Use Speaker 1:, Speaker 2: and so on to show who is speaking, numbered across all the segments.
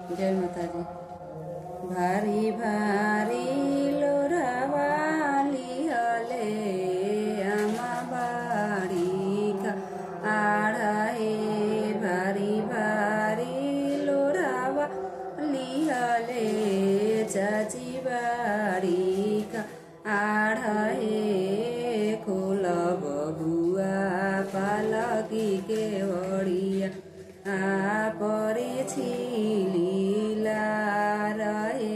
Speaker 1: जय माता दी। भारी भारी लोरावाली हले आमा बाड़ी का आढ़ाए। भारी भारी लोरावाली हले चाची बाड़ी का आढ़ाए। खोल बबुआ पालकी के वड़िया परे छिलीला रहे।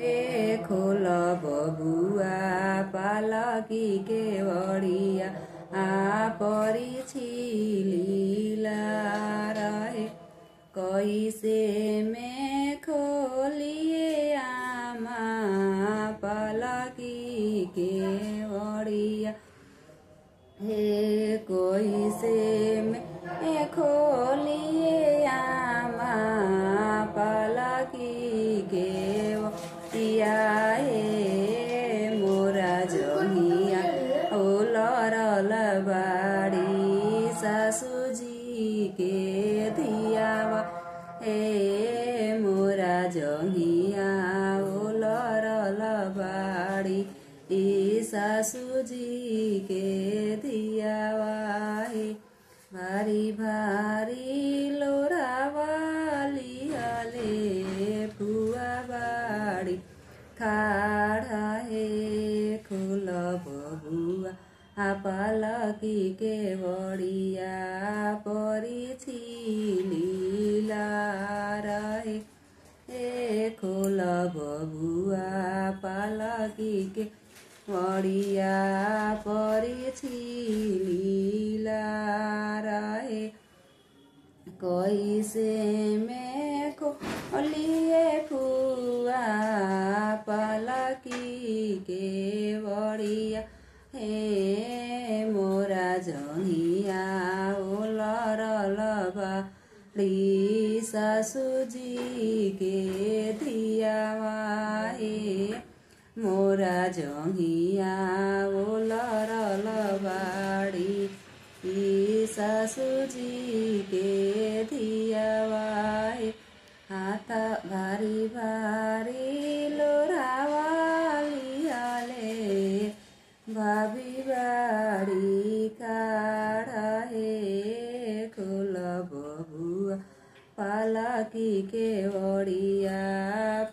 Speaker 1: ए खोल बबुआ पालकी के वड़िया परे छिलीला रहे। कैसे में खोलिए आमा पालकी के वड़िया। हे कोई से में खोलिए आमा पालकी के वड़िया। हे मोरा जहिया ओलरल बाड़ी सासुजी के धियावा। हे मोरा जहिया ओलरल बाड़ी सासुजी के धियावा। हे भारी भारी लोरावाली हले फुआ बाड़ी खाड़ा। हे खोल बबुआ पालकी के वड़िया परी छिलीला रहे। हे खोल बबुआ पालकी के वड़िया परी छिलीला रहे। कैसे में खोलिए फुआ पालकी के वड़िया। हे मोरा जहिया ओलरल बाड़ी सासुजी के धियावा। हे मोरा जहिया ओलरल बाड़ी सासुजी के धियावा। हाथ भारी भारी लोरावाली हले भाभी बाड़ी काढ़ा। हे खोल बबुआ पालकी के वड़िया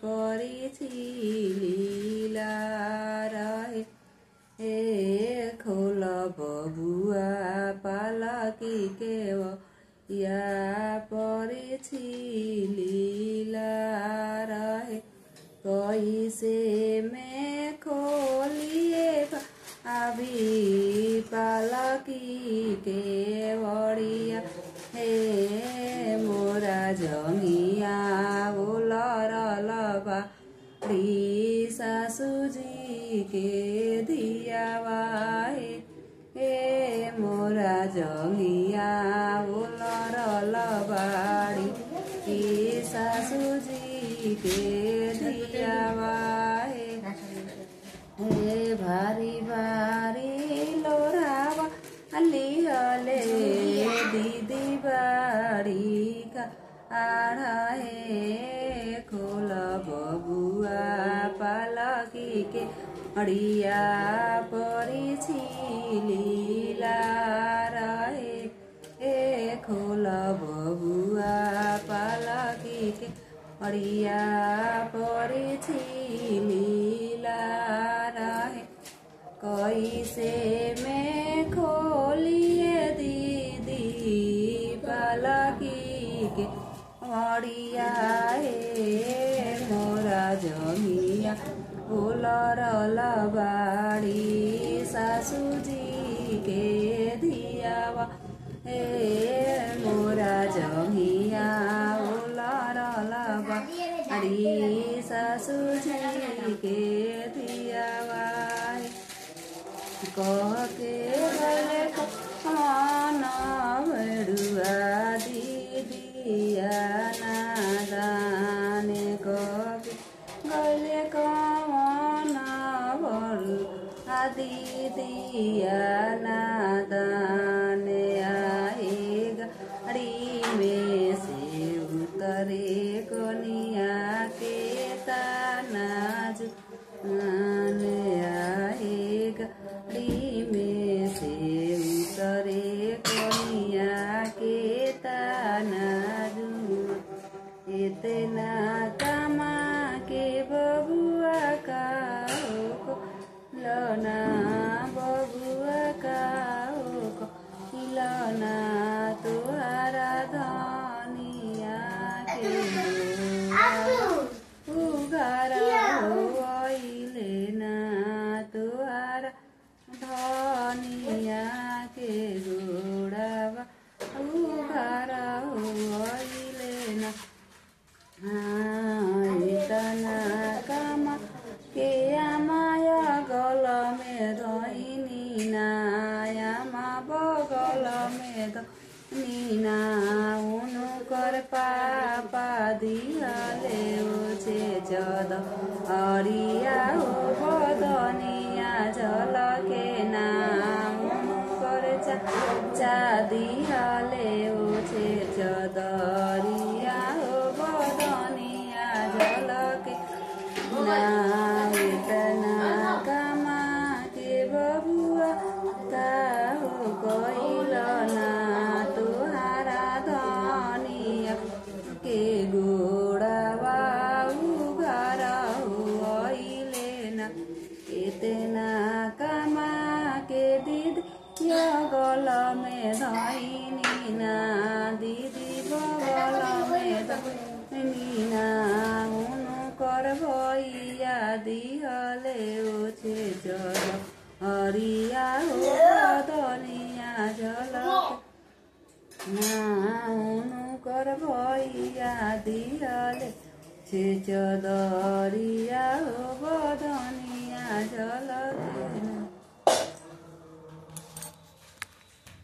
Speaker 1: परी छिलीला रहे। हे खोल बबुआ पालकी के वड़िया परी छिलीला रहे। कैसे में खोलिए भाभी पालकी के वड़िया। हे मोरा जहिया ओलरल बाड़ी सासुजी के धियावा। हे मोरा जहिया ओलरल बाड़ी सासुजी के धियावा। हे भारी भारी लोरावाली हले दीदी बाड़ी का आढ़ा। हे खोल बबुआ पालकी के वड़िया परी छिलीला रहे। हे खोल बबुआ पालकी के वड़िया परी छिलीला रहे। कैसे में खोलिए दीदी पालकी के वड़िया। हे मोरा जहिया ओलरल बाड़ी सासुजी के धियावा। हे मोरा जहिया ओलरल बाड़ी सासुजी के धियावा। कह के गले खाना बड़ुआ दीदिया नादान। कह के गले खाना बड़ुआ दीदिया नादान। आएगा गाड़ी में से उतरे कनिया इतना कमा के बबुआ का हो लना बबुआ का हो लना तुहरा धनिया के उघार होइले ना तुहरा धनिया के गोड़वा उघार होइले ना इतना कमा के माया गल में धइनी ना आमा बगल में धइनी ना उनु कर पापा दिहले ओछे जद हरिया हो बदनिया झलके ना उनु कर चा दिहले ओछे जदरिया हो बदनिया झलके ना इतना कमा के बबुआ का हो गइल ना तुहारा धनिया के गोड़वा उघार होइले ना इतना कमा के दीदी गल में धइनी ना दीदी बगल में धइनी ना उनु कर भैया दिहले ओछे जल हरिया हो बदनिया झलके ना उनु कर भैया दिहले छे चदरिया हो